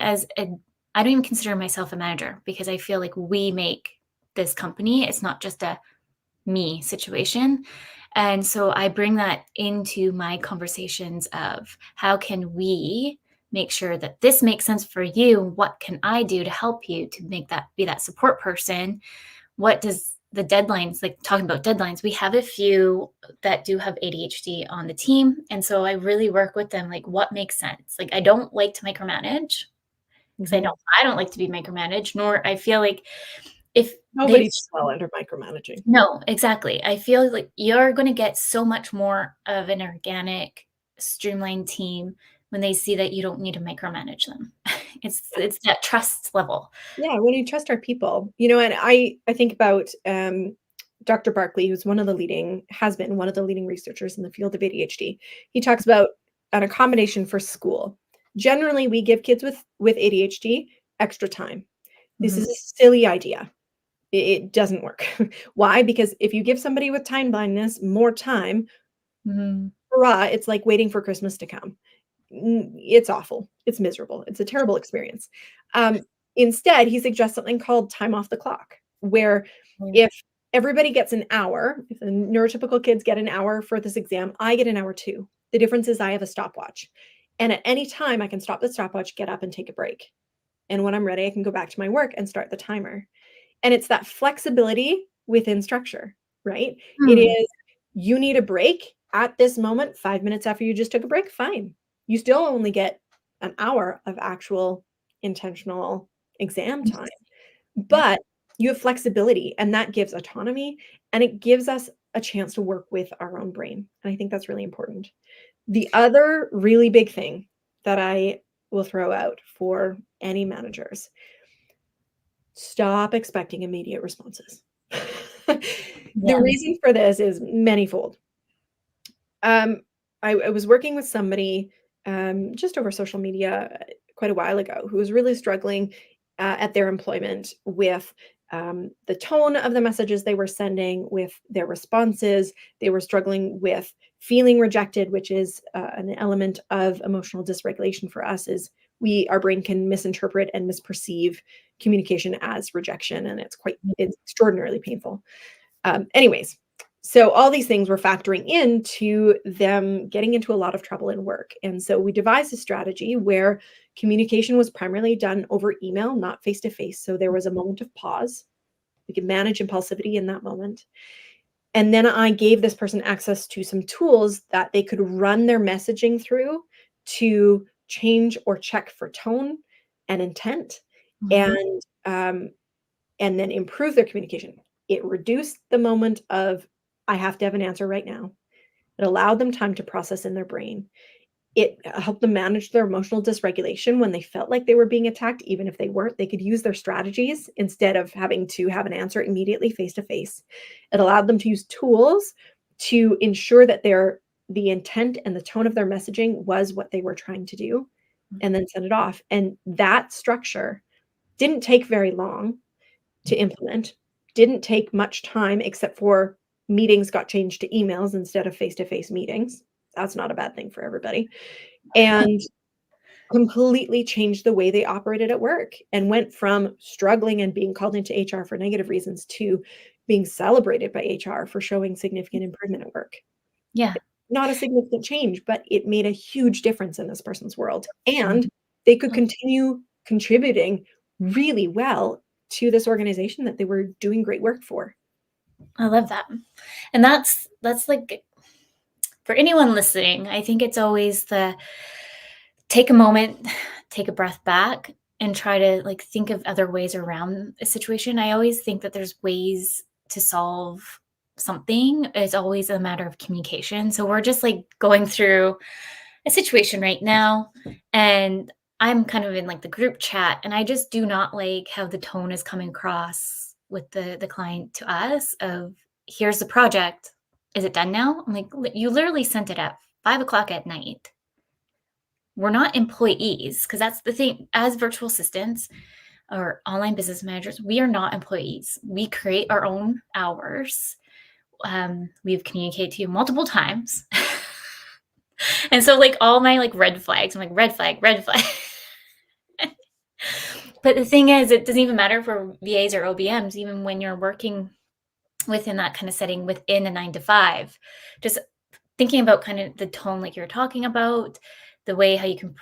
don't even consider myself a manager because I feel like we make this company. It's not just a me situation. And so I bring that into my conversations of how can we make sure that this makes sense for you? What can I do to help you to make that be that support person? What does the deadlines, like talking about deadlines, we have a few that do have ADHD on the team. And so I really work with them, like what makes sense. Like I don't like to micromanage because Mhm. I don't like to be micromanaged, nor I feel like if they. Nobody does well under micromanaging. No, exactly. I feel like you're gonna get so much more of an organic, streamlined team when they see that you don't need to micromanage them. It's that trust level. Yeah, when you trust our people, you know, and I think about Dr. Barkley, who's has been one of the leading researchers in the field of ADHD. He talks about an accommodation for school. Generally, we give kids with ADHD extra time. This is a silly idea. It doesn't work. Why? Because if you give somebody with time blindness more time, hurrah, it's like waiting for Christmas to come. It's awful. It's miserable. It's a terrible experience. Instead, he suggests something called time off the clock, where if everybody gets an hour, if the neurotypical kids get an hour for this exam, I get an hour too. The difference is I have a stopwatch. And at any time, I can stop the stopwatch, get up and take a break. And when I'm ready, I can go back to my work and start the timer. And it's that flexibility within structure, right? It is, you need a break at this moment, 5 minutes after you just took a break, fine. You still only get an hour of actual intentional exam time, but you have flexibility, and that gives autonomy, and it gives us a chance to work with our own brain. And I think that's really important. The other really big thing that I will throw out for any managers: stop expecting immediate responses. The reason for this is manifold. I was working with somebody just over social media quite a while ago who was really struggling at their employment with the tone of the messages they were sending, with their responses. They were struggling with feeling rejected, which is an element of emotional dysregulation for us. Is our brain can misinterpret and misperceive communication as rejection, and it's extraordinarily painful. Anyways, so all these things were factoring into them getting into a lot of trouble in work. And so we devised a strategy where communication was primarily done over email, not face-to-face. So there was a moment of pause. We could manage impulsivity in that moment. And then I gave this person access to some tools that they could run their messaging through to change or check for tone and intent, and then improve their communication. It reduced the moment of, I have to have an answer right now. It allowed them time to process in their brain. It helped them manage their emotional dysregulation when they felt like they were being attacked. Even if they weren't, they could use their strategies instead of having to have an answer immediately face to face. It allowed them to use tools to ensure that the intent and the tone of their messaging was what they were trying to do, and then send it off. And that structure didn't take very long to implement, didn't take much time, except for meetings got changed to emails instead of face-to-face meetings. That's not a bad thing for everybody. And completely changed the way they operated at work, and went from struggling and being called into HR for negative reasons to being celebrated by HR for showing significant improvement at work. Yeah. Not a significant change, but it made a huge difference in this person's world. And they could continue contributing really well to this organization that they were doing great work for. I love that. And that's like, for anyone listening, I think it's always take a moment, take a breath back, and try to like think of other ways around a situation. I always think that there's ways to solve something. It's always a matter of communication. So we're just like going through a situation right now, and I'm kind of in like the group chat, and I just do not like how the tone is coming across with the client to us of, here's the project. Is it done now? I'm like, you literally sent it at 5:00 at night. We're not employees, because that's the thing. As virtual assistants or online business managers, we are not employees. We create our own hours. We've communicated to you multiple times. And so like all my like red flags, I'm like, red flag, red flag. But the thing is, it doesn't even matter for VAs or OBMs, even when you're working within that kind of setting within a 9 to 5, just thinking about kind of the tone like you're talking about, the way how you can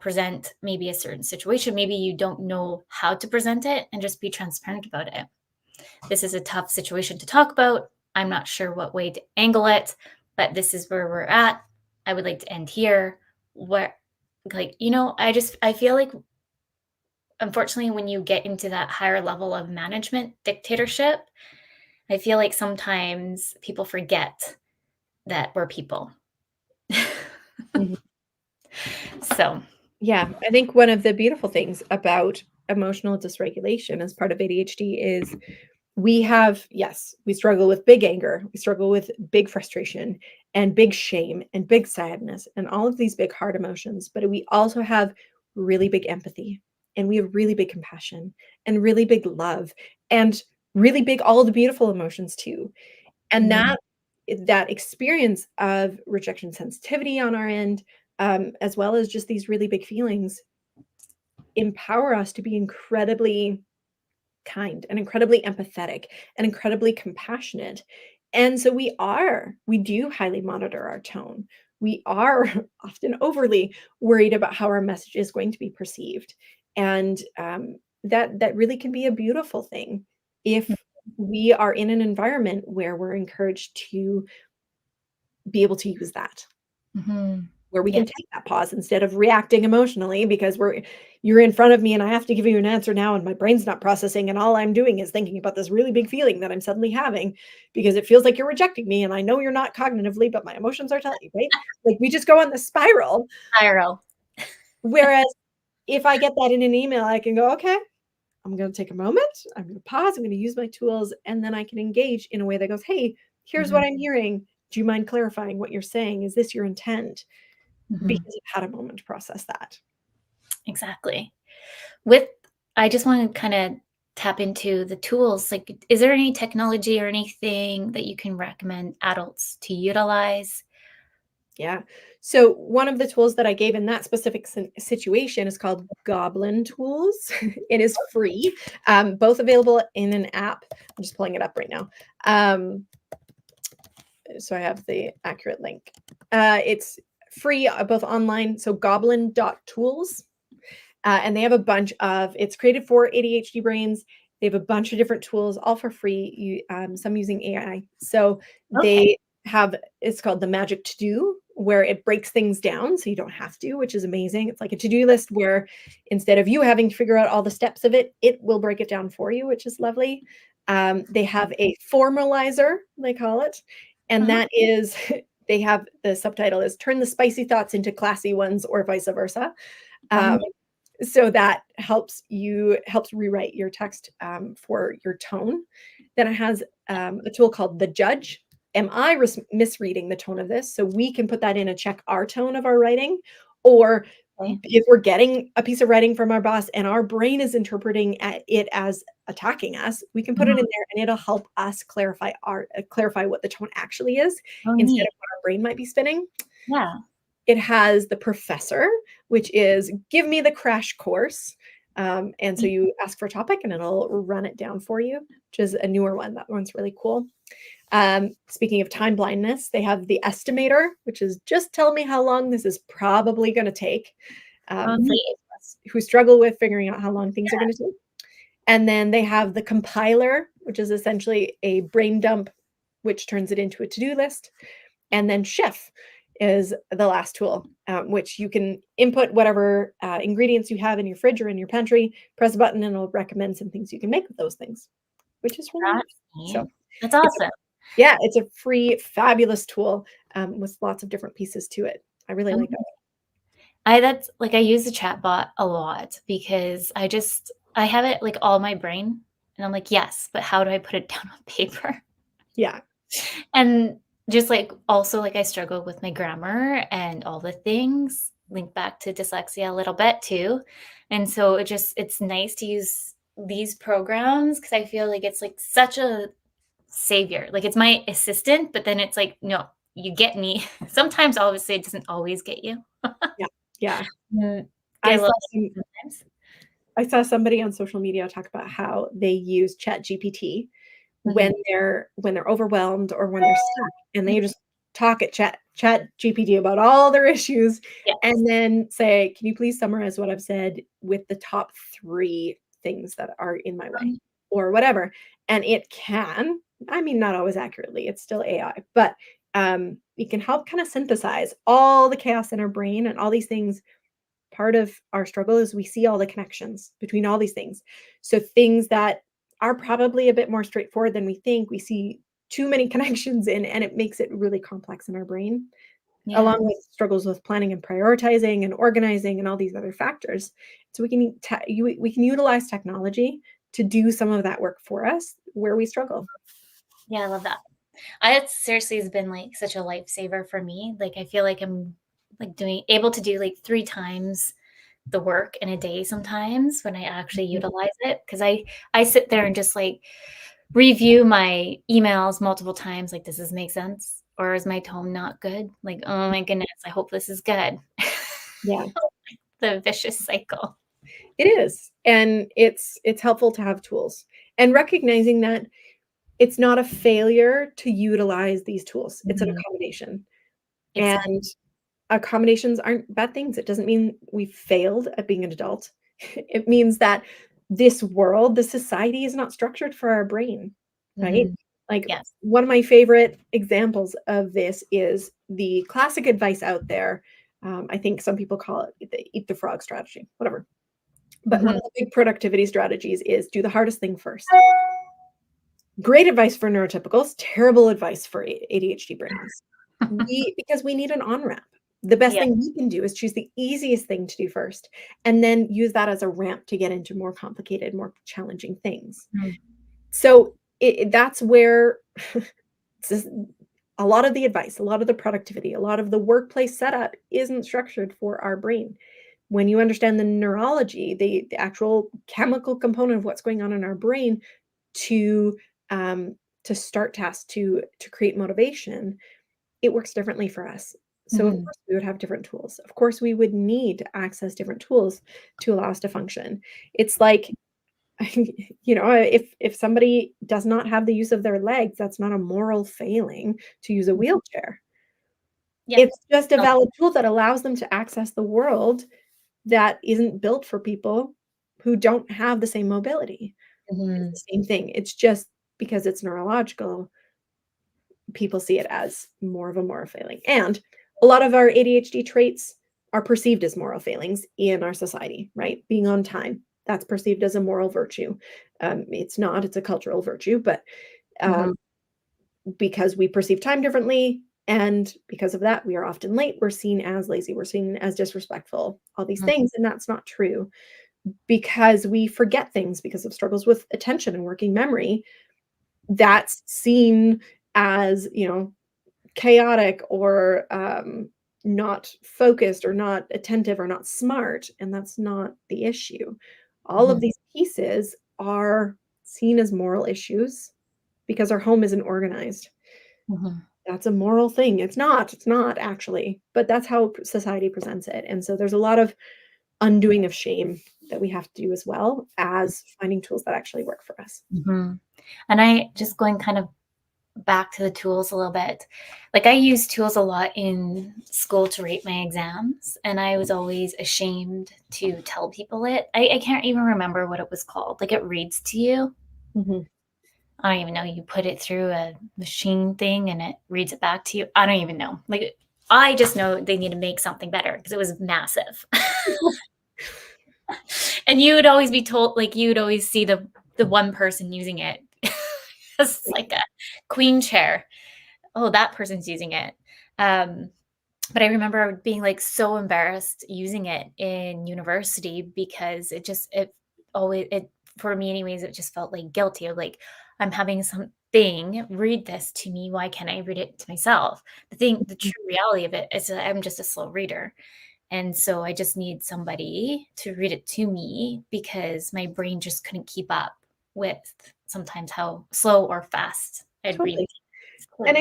present maybe a certain situation. Maybe you don't know how to present it, and just be transparent about it. This is a tough situation to talk about. I'm not sure what way to angle it, but this is where we're at. I would like to end here. Where, like, I feel like, unfortunately, when you get into that higher level of management dictatorship, I feel like sometimes people forget that we're people. So yeah, I think one of the beautiful things about emotional dysregulation as part of ADHD is we struggle with big anger, we struggle with big frustration and big shame and big sadness and all of these big hard emotions, but we also have really big empathy and we have really big compassion and really big love and really big all the beautiful emotions too. And mhm, that experience of rejection sensitivity on our end, as well as just these really big feelings, empower us to be incredibly kind and incredibly empathetic and incredibly compassionate. And so we do highly monitor our tone. We are often overly worried about how our message is going to be perceived. And that really can be a beautiful thing if we are in an environment where we're encouraged to be able to use that, mhm. where we Yeah. can take that pause instead of reacting emotionally because you're in front of me and I have to give you an answer now and my brain's not processing and all I'm doing is thinking about this really big feeling that I'm suddenly having because it feels like you're rejecting me and I know you're not cognitively, but my emotions are telling you, right? Like we just go on the spiral. Spiral. Whereas if I get that in an email, I can go, okay, I'm going to take a moment. I'm going to pause. I'm going to use my tools. And then I can engage in a way that goes, hey, here's Mhm, what I'm hearing. Do you mind clarifying what you're saying? Is this your intent? mhm. Because I've had a moment to process that. Exactly. With I just wanna kinda tap into the tools, like, is there any technology or anything that you can recommend adults to utilize? Yeah. So one of the tools that I gave in that specific situation is called Goblin Tools. It is free, both available in an app. I'm just pulling it up right now. Um, so I have the accurate link. It's free, both online. So goblin.tools. And they have a bunch of, it's created for ADHD brains. They have a bunch of different tools, all for free, some using AI. So Okay. they have, it's called the Magic To Do, where it breaks things down so you don't have to, which is amazing. It's like a to-do list where instead of you having to figure out all the steps of it, it will break it down for you, which is lovely. They have a formalizer, they call it, and Uh-huh. that is, they have the subtitle is Turn the Spicy Thoughts into Classy Ones or vice versa. Oh, Um, so that helps rewrite your text for your tone. Then it has a tool called the judge. Am I misreading the tone of this? So we can put that in and check our tone of our writing. Or okay. if we're getting a piece of writing from our boss and our brain is interpreting it as attacking us, we can put it in Mhm. there and it'll help us clarify what the tone actually is Oh, instead neat. of what our brain might be spinning. Yeah. It has the professor, which is give me the crash course. And so Neat. you ask for a topic and it'll run it down for you, which is a newer one. That one's really cool. Speaking of time blindness, they have the estimator, which is just tell me how long this is probably going to take, Oh, for neat. those of us who struggle with figuring out how long things are going to take. And then they have the compiler, which is essentially a brain dump, which turns it into a to-do list. And then Chef is the last tool, which you can input whatever ingredients you have in your fridge or in your pantry, press a button, and it'll recommend some things you can make with those things, which is really That's nice. neat. So That's it's a, awesome. yeah, it's a free, fabulous tool with lots of different pieces to it. I really like that. Okay. I use the chatbot a lot because I have it, like, all in my brain, and I'm like, "Yes, but how do I put it down on paper?" Yeah, And just like also like I struggle with my grammar and all the things link back to dyslexia a little bit too. And so it's nice to use these programs because I feel like it's like such a savior. Like it's my assistant, but then it's like, no, you get me. Sometimes obviously it doesn't always get you. yeah, yeah. Get I a little saw some sometimes. I saw somebody on social media talk about how they use ChatGPT when Mhm. they're overwhelmed or when they're stuck, and they Mhm. just talk at ChatGPT about all their issues, Yes. and then say, "Can you please summarize what I've said with the top 3 things that are in my way?" Or whatever, and it can, I mean, not always accurately, it's still AI, but, it can help kinda synthesize all the chaos in our brain and all these things. Part of our struggle is we see all the connections between all these things. So things that are probably a bit more straightforward than we think, we see too many connections in, and it makes it really complex in our brain. along with struggles with planning and prioritizing and organizing and all these other factors. So we can utilize technology to do some of that work for us where we struggle. Yeah, I love that. It seriously has been like such a lifesaver for me. Like I feel like I'm like able to do like 3 times the work in a day sometimes when I actually utilize it. Cause I sit there and just like review my emails multiple times. Like, does this make sense? Or is my tone not good? Like, oh my goodness, I hope this is good. Yeah, The vicious cycle. it is. And it's helpful to have tools and recognizing that it's not a failure to utilize these tools. It's an accommodation. Exactly. And accommodations aren't bad things. It doesn't mean we failed at being an adult. It means that this world, the society is not structured for our brain, right? Like Yes. one of my favorite examples of this is the classic advice out there. I think some people call it the eat the frog strategy, whatever. But one of the big productivity strategies is do the hardest thing first. Great advice for neurotypicals, terrible advice for ADHD brains. Because we need an on-ramp. The best Yeah. thing we can do is choose the easiest thing to do first, and then use that as a ramp to get into more complicated, more challenging things. So that's where a lot of the advice, a lot of the productivity, a lot of the workplace setup isn't structured for our brain. When you understand the neurology, the actual chemical component of what's going on in our brain to start tasks, to create motivation, it works differently for us. So of course we would have different tools. Of course we would need to access different tools to allow us to function. It's like, if somebody does not have the use of their legs, that's not a moral failing to use a wheelchair. Yeah. It's just a valid tool that allows them to access the world that isn't built for people who don't have the same mobility. It's the same thing. It's just because it's neurological, people see it as more of a moral failing. And a lot of our ADHD traits are perceived as moral failings in our society, right? Being on time, that's perceived as a moral virtue. It's not, it's a cultural virtue, but because we perceive time differently, and because of that, we are often late, we're seen as lazy, we're seen as disrespectful, all these things. And that's not true because we forget things because of struggles with attention and working memory. That's seen as, chaotic or not focused or not attentive or not smart. And that's not the issue. All of these pieces are seen as moral issues because our home isn't organized. That's a moral thing. It's not actually, but that's how society presents it. And so there's a lot of undoing of shame that we have to do as well as finding tools that actually work for us. And I just going kind of back to the tools a little bit. Like I use tools a lot in school to rate my exams, and I was always ashamed to tell people it. I can't even remember what it was called. Like it reads to you. I don't even know. You put it through a machine thing and it reads it back to you. I don't even know. Like I just know they need to make something better because it was massive. And you would always be told, like you would always see the one person using it. It's like a queen chair. Oh, that person's using it. But I remember being like so embarrassed using it in university because it for me anyways, it just felt like guilty of like, I'm having something read this to me. Why can't I read it to myself? The true reality of it is that I'm just a slow reader. And so I just need somebody to read it to me because my brain just couldn't keep up with sometimes how slow or fast I'd read. And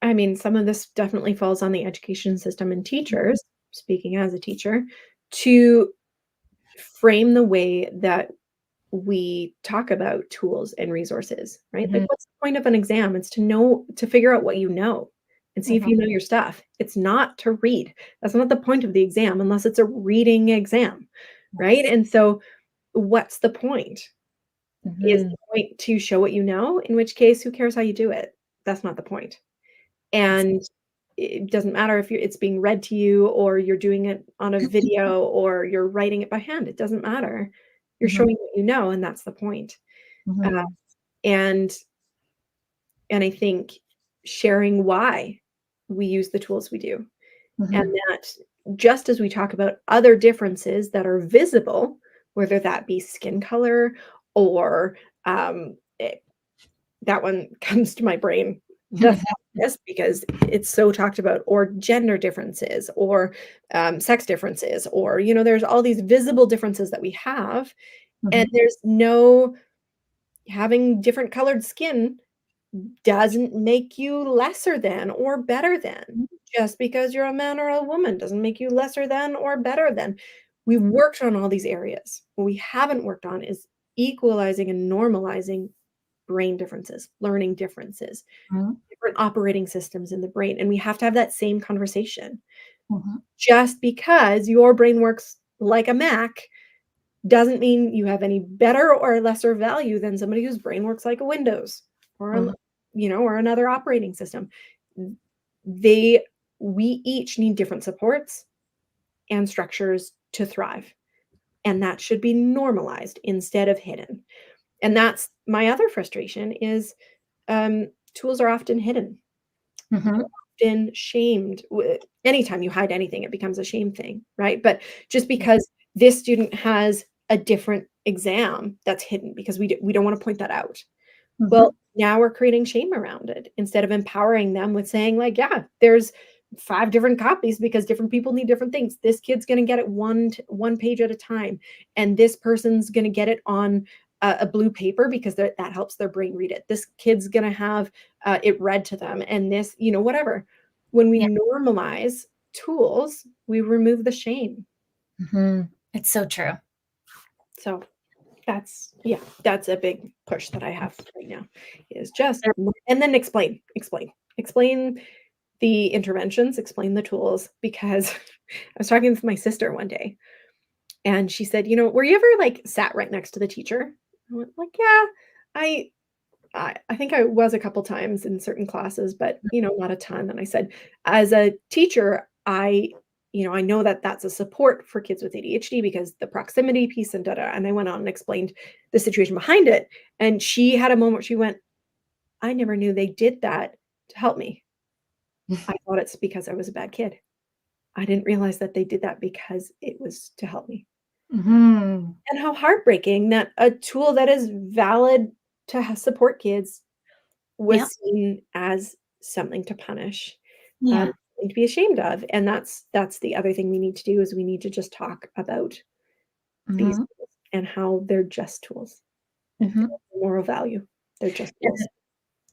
I mean, some of this definitely falls on the education system and teachers, speaking as a teacher, to frame the way that we talk about tools and resources, right? Like, what's the point of an exam? It's to figure out what you know and see if you know your stuff. It's not to read. That's not the point of the exam unless it's a reading exam, right? And so what's the point? Is the point to show what you know? In which case, who cares how you do it? That's not the point. And it doesn't matter if it's being read to you or you're doing it on a video or you're writing it by hand. It doesn't matter. You're showing what you know, and that's the point. And I think sharing why we use the tools we do. Mm-hmm. And that just as we talk about other differences that are visible, whether that be skin color or um, it, that one comes to my brain, the fatness, because it's so talked about, or gender differences, or sex differences, or, there's all these visible differences that we have. And there's no having different colored skin doesn't make you lesser than or better than. Just because you're a man or a woman doesn't make you lesser than or better than. We've worked on all these areas. What we haven't worked on is equalizing and normalizing brain differences, learning differences, different operating systems in the brain. And we have to have that same conversation. Just because your brain works like a Mac doesn't mean you have any better or lesser value than somebody whose brain works like a Windows or or another operating system. We each need different supports and structures to thrive, and that should be normalized instead of hidden. And that's my other frustration is tools are often hidden. Often shamed. Anytime you hide anything, it becomes a shame thing, right? But just because this student has a different exam that's hidden because we don't want to point that out. Well, now we're creating shame around it instead of empowering them with saying like, yeah, there's 5 different copies because different people need different things. This kid's going to get it one page at a time, and this person's going to get it on a blue paper because that helps their brain read it. This kid's going to have it read to them, and this, whatever. When we normalize tools, we remove the shame. It's so true. So that's a big push that I have right now is just, and then explain the interventions, explain the tools, because I was talking with my sister one day and she said, were you ever like sat right next to the teacher? I went like, yeah, I think I was a couple times in certain classes, but not a ton. And I said, as a teacher, I know that that's a support for kids with ADHD because the proximity piece and and I went on and explained the situation behind it. And she had a moment, she went, I never knew they did that to help me. I thought it's because I was a bad kid. I didn't realize that they did that because it was to help me. And how heartbreaking that a tool that is valid to support kids was seen as something to punish, something to be ashamed of. And that's the other thing we need to do is we need to just talk about these tools and how they're just tools. Moral value. They're just tools.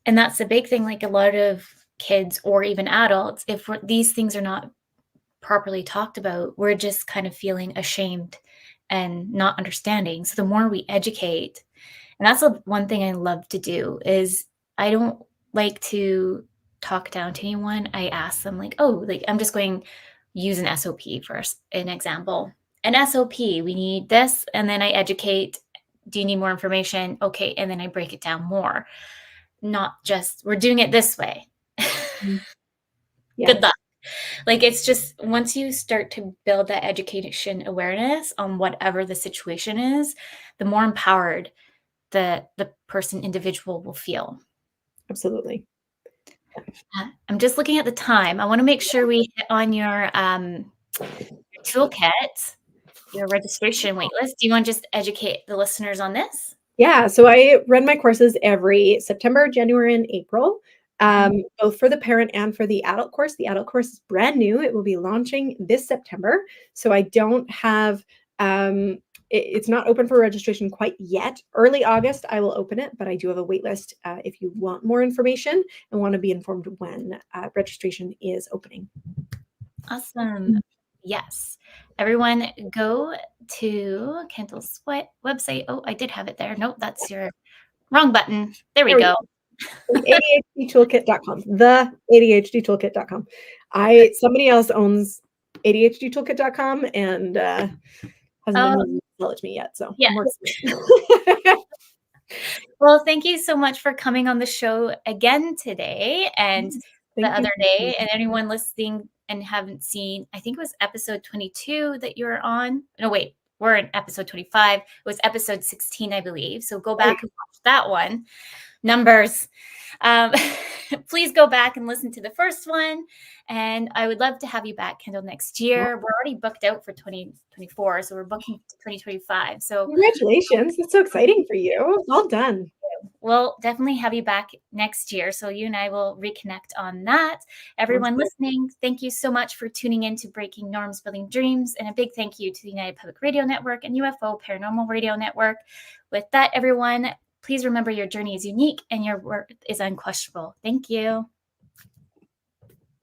And that's the big thing. Like a lot of kids or even adults, if these things are not properly talked about, we're just kind of feeling ashamed and not understanding. So the more we educate, and that's one thing I love to do is I don't like to talk down to anyone. I ask them like, oh, like I'm just going use an SOP for an example. An SOP, we need this, and then I educate. Do you need more information? Okay, and then I break it down more. Not just we're doing it this way. Good luck. Like it's just once you start to build that education awareness on whatever the situation is, the more empowered the individual will feel. Absolutely. I'm just looking at the time. I want to make sure we hit on your toolkit, your registration waitlist. Do you want to just educate the listeners on this? Yeah, so I run my courses every September, January, and April, both for the parent and for the adult course. The adult course is brand new. It will be launching this September. So I don't have, it's not open for registration quite yet. Early August, I will open it, but I do have a wait list if you want more information and want to be informed when registration is opening. Awesome. Yes. Everyone go to Kendall's website. Oh, I did have it there. Nope, that's your wrong button. There we go. ADHDtoolkit.com. The ADHDtoolkit.com. Somebody else owns ADHDtoolkit.com and hasn't been able to me yet. So yeah. Well, thank you so much for coming on the show again today and the other day. And anyone listening and haven't seen, I think it was episode 22 that you were on. No, wait, we're in episode 25. It was episode 16, I believe. So go back and watch that one. Numbers. Please go back and listen to the first one. And I would love to have you back, Kendall, next year. We're already booked out for 2024. So we're booking 2025. So congratulations. That's so exciting for you. Well done. We'll definitely have you back next year. So you and I will reconnect on that. Everyone listening, thank you so much for tuning in to Breaking Norms, Building Dreams. And a big thank you to the United Public Radio Network and UFO Paranormal Radio Network. With that, everyone, please remember your journey is unique and your worth is unquestionable. Thank you.